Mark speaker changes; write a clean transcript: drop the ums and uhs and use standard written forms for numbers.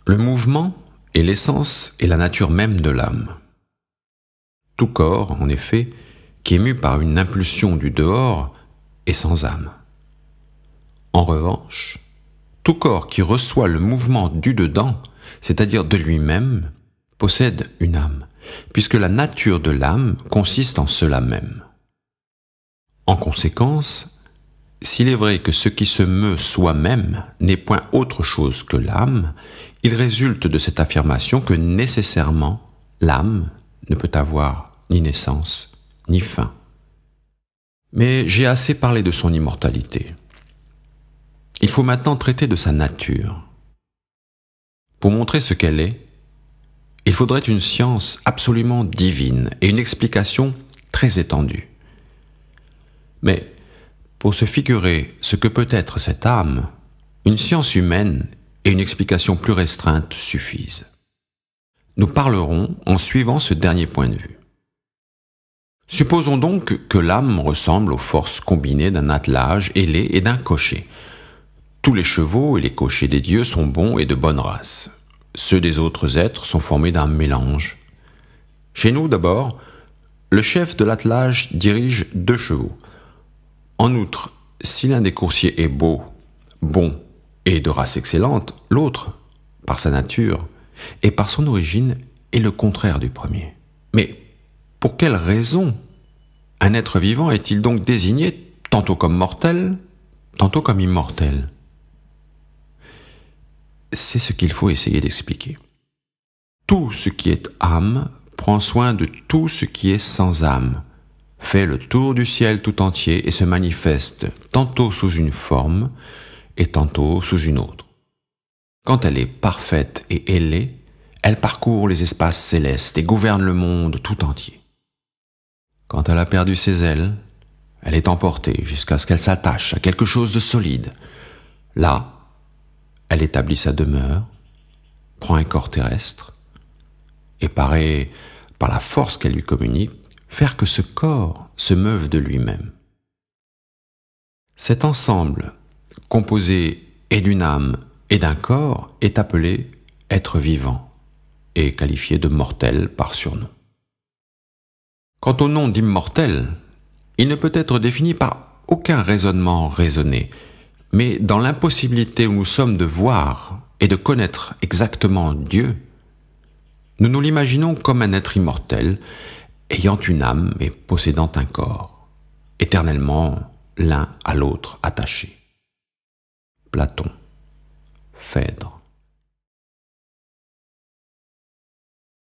Speaker 1: Le mouvement est l'essence et la nature même de l'âme. Tout corps, en effet, qui est mu par une impulsion du dehors est sans âme. En revanche, tout corps qui reçoit le mouvement du dedans, c'est-à-dire de lui-même, possède une âme, puisque la nature de l'âme consiste en cela même. En conséquence, s'il est vrai que ce qui se meut soi-même n'est point autre chose que l'âme, il résulte de cette affirmation que nécessairement l'âme ne peut avoir ni naissance ni fin. Mais j'ai assez parlé de son immortalité. Il faut maintenant traiter de sa nature. Pour montrer ce qu'elle est, il faudrait une science absolument divine et une explication très étendue. Mais pour se figurer ce que peut être cette âme, une science humaine et une explication plus restreinte suffisent. Nous parlerons en suivant ce dernier point de vue. Supposons donc que l'âme ressemble aux forces combinées d'un attelage ailé et d'un cocher. Tous les chevaux et les cochers des dieux sont bons et de bonne race. Ceux des autres êtres sont formés d'un mélange. Chez nous, d'abord, le chef de l'attelage dirige 2 chevaux. En outre, si l'un des coursiers est beau, bon et de race excellente, l'autre, par sa nature et par son origine, est le contraire du premier. Mais pour quelle raison un être vivant est-il donc désigné tantôt comme mortel, tantôt comme immortel ? C'est ce qu'il faut essayer d'expliquer. Tout ce qui est âme prend soin de tout ce qui est sans âme, fait le tour du ciel tout entier et se manifeste tantôt sous une forme et tantôt sous une autre. Quand elle est parfaite et ailée, elle parcourt les espaces célestes et gouverne le monde tout entier. Quand elle a perdu ses ailes, elle est emportée jusqu'à ce qu'elle s'attache à quelque chose de solide. Là, elle établit sa demeure, prend un corps terrestre et paraît, par la force qu'elle lui communique, faire que ce corps se meuve de lui-même. Cet ensemble, composé et d'une âme et d'un corps, est appelé être vivant et qualifié de mortel par surnom. Quant au nom d'immortel, il ne peut être défini par aucun raisonnement raisonné, mais dans l'impossibilité où nous sommes de voir et de connaître exactement Dieu, nous nous l'imaginons comme un être immortel, ayant une âme et possédant un corps, éternellement l'un à l'autre attachés. Platon, Phèdre.